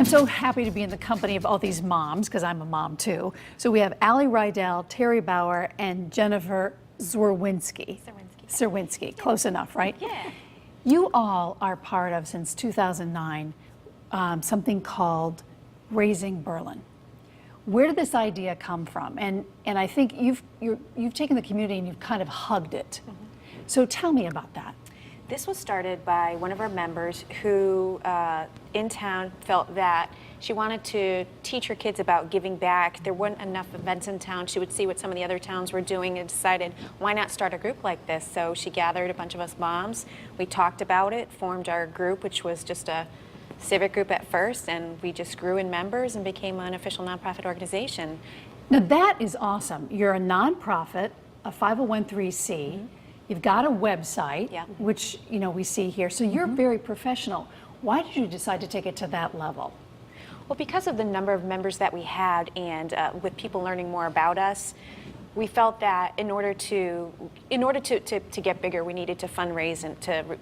so happy to be in the company of all these moms, because I'm a mom too. So we have Allie Rydell, Terry Bauer, and Jennifer Zwerwinski. Zwerwinski, close enough, right? Yeah. You all are part of, since 2009, something called Raising Berlin. Where did this idea come from? And I think you've taken the community and you've kind of hugged it. Mm-hmm. So tell me about that. This was started by one of our members who in town felt that she wanted to teach her kids about giving back. There weren't enough events in town. She would see what some of the other towns were doing and decided, why not start a group like this? So she gathered a bunch of us moms. We talked about it, formed our group, which was just a civic group at first, and we just grew in members and became an official nonprofit organization. Now that is awesome. You're a nonprofit, a 501(c)(3). Mm-hmm. You've got a website, yeah, which we see here. So you're very professional. Why did you decide to take it to that level? Well, because of the number of members that we had, and with people learning more about us, we felt that in order to get bigger, we needed to fundraise and to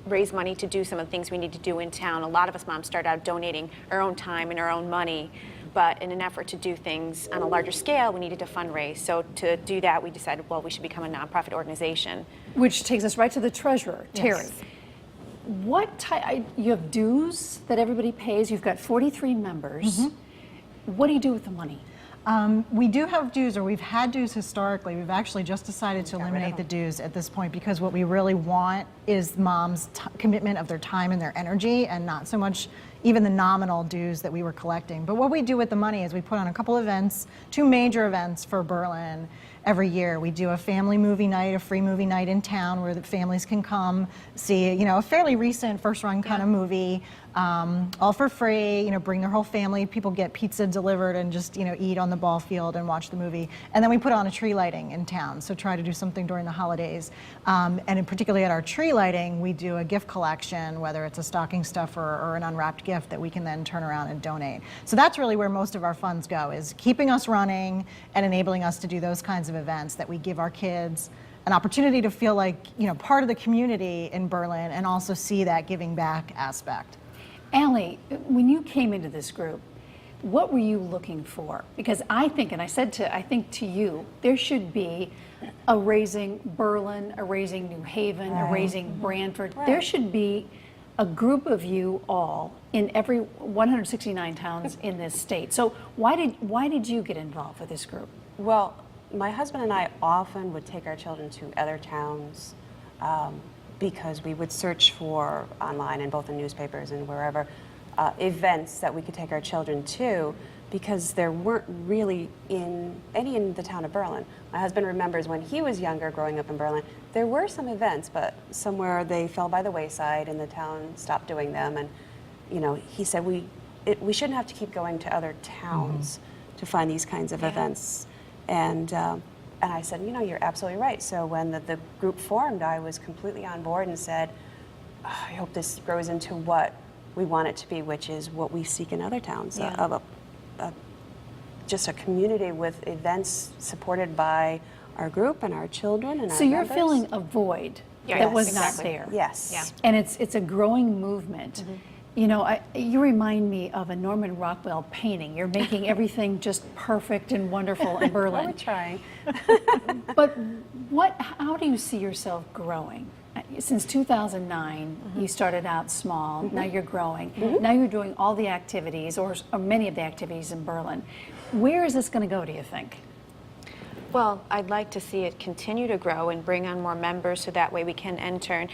raise money to do some of the things we need to do in town. A lot of us moms start out donating our own time and our own money, but in an effort to do things on a larger scale, we needed to fundraise. So to do that, we decided, well, we should become a nonprofit organization. Which takes us right to the treasurer, Terry. Yes. What type, you have dues that everybody pays. You've got 43 members. Mm-hmm. What do you do with the money? We do have dues, or we've had dues historically. We've actually just decided to eliminate the dues at this point, because what we really want is moms' commitment of their time and their energy, and not so much even the nominal dues that we were collecting. But what we do with the money is we put on a couple events, 2 major events for Berlin every year. We do a family movie night, a free movie night in town where the families can come see, a fairly recent first run kind of movie, all for free, bring their whole family. People get pizza delivered and just, eat on the ball field and watch the movie. And then we put on a tree lighting in town, so try to do something during the holidays. And particularly at our tree lighting, we do a gift collection, whether it's a stocking stuffer or an unwrapped gift that we can then turn around and donate. So that's really where most of our funds go, is keeping us running and enabling us to do those kinds of events that we give our kids an opportunity to feel like, part of the community in Berlin, and also see that giving back aspect. Allie, when you came into this group, what were you looking for? Because I think, and I think to you, there should be a Raising Berlin, a Raising New Haven, a Raising Branford. Right. There should be a group of you all in every 169 towns in this state. So why did you get involved with this group? Well, my husband and I often would take our children to other towns because we would search for online and both in newspapers and wherever events that we could take our children to, because there weren't really any in the town of Berlin. My husband remembers when he was younger, growing up in Berlin, there were some events, but somewhere they fell by the wayside and the town stopped doing them. And he said we shouldn't have to keep going to other towns to find these kinds of events. And I said, you're absolutely right. So when the group formed, I was completely on board and said, I hope this grows into what we want it to be, which is what we seek in other towns, of just a community with events supported by our group and our children and our So you're members. filling a void that was not there. Yes. Yeah. And it's a growing movement. You remind me of a Norman Rockwell painting. You're making everything just perfect and wonderful in Berlin. We're trying. But how do you see yourself growing? Since 2009, you started out small, now you're growing. Now you're doing all the activities, or many of the activities in Berlin. Where is this going to go, do you think? Well, I'd like to see it continue to grow and bring on more members, so that way we can enter.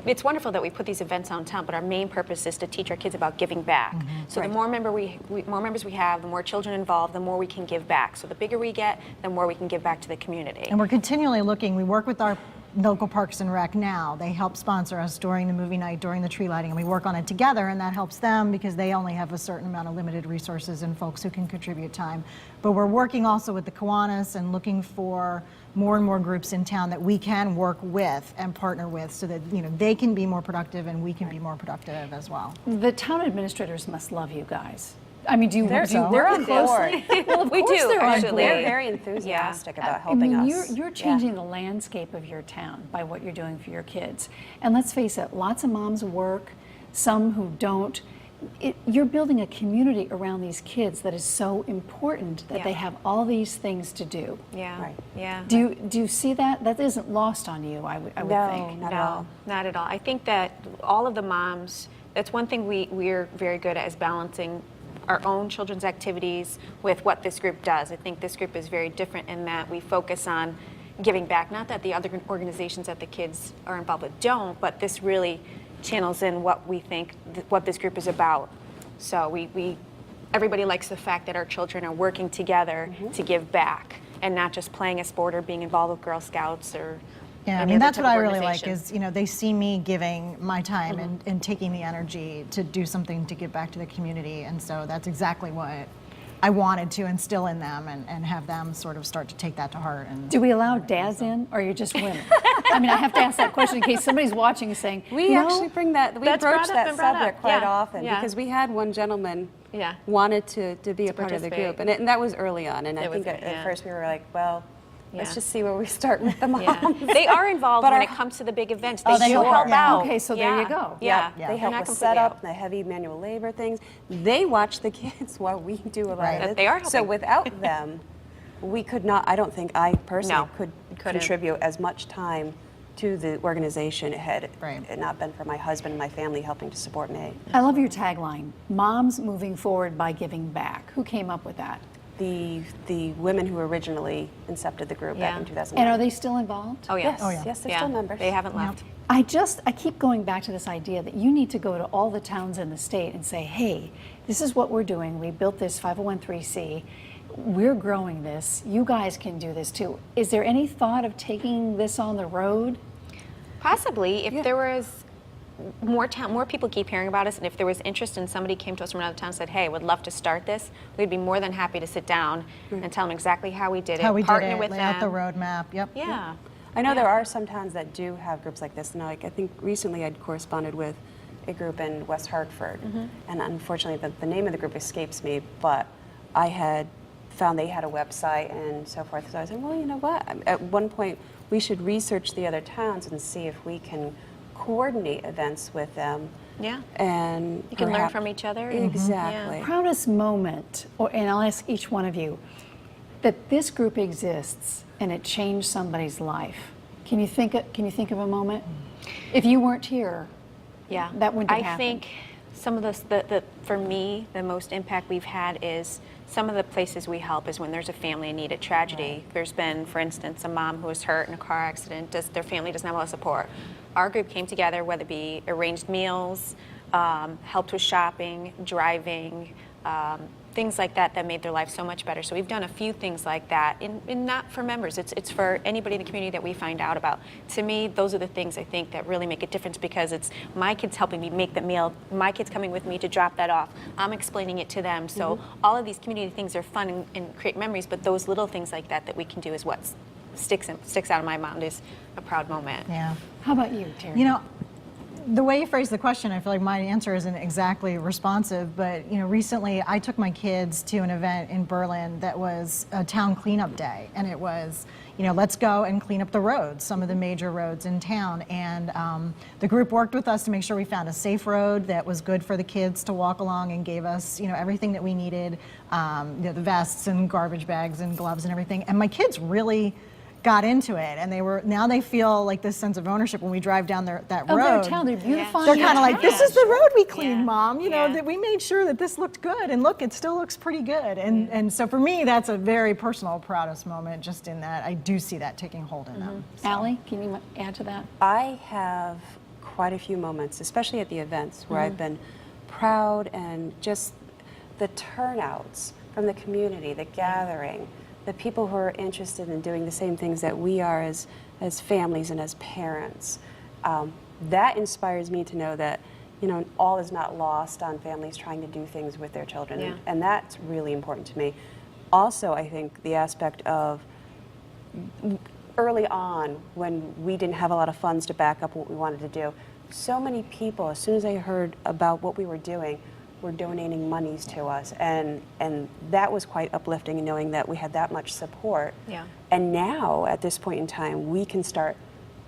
It's wonderful that we put these events on town, but our main purpose is to teach our kids about giving back. So the more members we have, the more children involved, the more we can give back. So the bigger we get, the more we can give back to the community. And we're continually looking. We work with our local Parks and Rec now. They help sponsor us during the movie night, during the tree lighting, and we work on it together, and that helps them because they only have a certain amount of limited resources and folks who can contribute time. But we're working also with the Kiwanis and looking for more and more groups in town that we can work with and partner with, so that they can be more productive and we can be more productive as well. The town administrators must love you guys. I mean, do you They're work on closely? Well, of We course do, they're on actually. board. They're very enthusiastic about helping us. You're changing the landscape of your town by what you're doing for your kids. And let's face it, lots of moms work, some who don't. you're building a community around these kids that is so important that Yeah. they have all these things to do. Yeah. Right. Yeah. Do you see that? That isn't lost on you, I would No, think. not at all. Not at all. I think that all of the moms, that's one thing we're very good at, is balancing our own children's activities with what this group does. I think this group is very different in that we focus on giving back. Not that the other organizations that the kids are involved with don't, but this really channels in what we think, what this group is about. So everybody likes the fact that our children are working together to give back and not just playing a sport or being involved with Girl Scouts or Yeah, I any mean, other that's type what of I really like organization. is, they see me giving my time and taking the energy to do something to give back to the community. And so that's exactly what I wanted to instill in them and have them sort of start to take that to heart. And Do we allow dads in, or are you just women? I mean, I have to ask that question in case somebody's watching saying, We actually bring that, we That's broach brought up that and brought up. subject quite Yeah, often yeah. because we had one gentleman Yeah. wanted to be a part of the participate. group. And that was early on. And I It was, think at yeah. first we were like, well, let's Yeah. just see where we start with the moms. Yeah. They are involved But when our- it comes to the big events. Oh, They they do are, help yeah. out. Okay, so there you go. Yeah. Yeah. They They're help not with completely setup, out. the heavy manual labor things. They watch the kids while we do a lot Right. of it. They are So helping. without them, we could not, I don't think I personally No, could couldn't. contribute as much time to the organization had Right. it not been for my husband and my family helping to support me. I love your tagline, moms moving forward by giving back. Who came up with that? The women who originally incepted the group back Yeah. in 2009. And are they still involved? Oh, yes. Oh, yeah. Yes, they're still members. They haven't left. I keep going back to this idea that you need to go to all the towns in the state and say, hey, this is what we're doing. We built this 501(c). We're growing this. You guys can do this too. Is there any thought of taking this on the road? Possibly, if there was more people keep hearing about us, and if there was interest and somebody came to us from another town and said, hey, would love to start this, we'd be more than happy to sit down and tell them exactly how we did it, how we did partner it, with lay them. out the roadmap. Yep. Yeah. I know there are some towns that do have groups like this. And like I think recently I'd corresponded with a group in West Hartford, and unfortunately the name of the group escapes me. But I had found they had a website and so forth. So I was like, well, you know what? At one point we should research the other towns and see if we can coordinate events with them. Yeah. And You can learn perhaps- from each other. Exactly. Proudest moment, and I'll ask each one of you, that this group exists and it changed somebody's life. Can you think of a moment? If you weren't here, Yeah, that wouldn't have I happened. think some of the for me, the most impact we've had is some of the places we help is when there's a family in need, a tragedy. There's been, for instance, a mom who was hurt in a car accident. Their family doesn't have a lot of support. Our group came together, whether it be arranged meals, helped with shopping, driving, things like that that made their life so much better. So we've done a few things like that, and not for members. It's for anybody in the community that we find out about. To me, those are the things I think that really make a difference because it's my kids helping me make the meal, my kids coming with me to drop that off. I'm explaining it to them. So all of these community things are fun and create memories, but those little things like that we can do is what sticks out of my mind is a proud moment. Yeah. how about you, Terry? You know, the way you phrased the question, I feel like my answer isn't exactly responsive, but recently I took my kids to an event in Berlin that was a town cleanup day, and it was, let's go and clean up the roads, some of the major roads in town, and the group worked with us to make sure we found a safe road that was good for the kids to walk along and gave us, everything that we needed, the vests and garbage bags and gloves and everything, and my kids really got into it, and they feel like this sense of ownership when we drive down that Oh, road. they're town, they're beautiful. They're kind of like, this is the road we cleaned, Yeah. Mom. Yeah. That we made sure that this looked good, and look, it still looks pretty good. And so for me, that's a very personal, proudest moment, just in that I do see that taking hold in them. Allie, can you add to that? I have quite a few moments, especially at the events, where I've been proud and just the turnouts from the community, the gathering, the people who are interested in doing the same things that we are as families and as parents. That inspires me to know that all is not lost on families trying to do things with their children, Yeah. and that's really important to me. Also, I think the aspect of early on, when we didn't have a lot of funds to back up what we wanted to do, so many people, as soon as they heard about what we were doing, were donating monies to us, and that was quite uplifting, knowing that we had that much support. Yeah. And now, at this point in time, we can start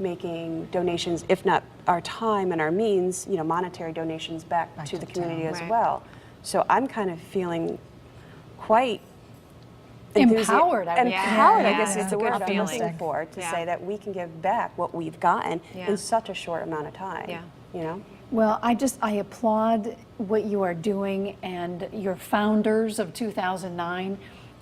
making donations, if not our time and our means, monetary donations back to the community as Right. well. So I'm kind of feeling quite Empowered, I would Yeah. Empowered, I Yeah. guess, is It's the a word good I'm feeling. looking for, to Yeah. say that we can give back what we've gotten Yeah. in such a short amount of time. Yeah. You know? Well, I applaud what you are doing and your founders of 2009.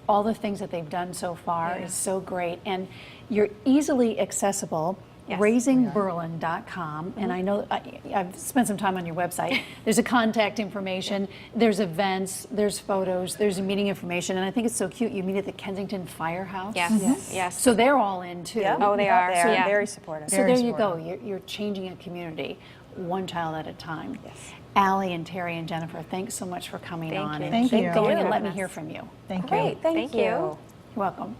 All the things that they've done so far is so great, and you're easily accessible. Yes. RaisingBerlin.com, and I know I've spent some time on your website. There's a contact information, there's events, there's photos, there's meeting information, and I think it's so cute. You meet at the Kensington Firehouse. Yes. Yes. So they're all in too. Yeah. Oh, they are. They're Yeah. very supportive. So Very there you go. supportive. You're changing a community one child at a time. Yes. Allie and Terry and Jennifer, thanks so much for coming Thank on you. and Thank keep you. going and you. let me hear from you. Thank you. Great, thank Thank you. you. You're welcome.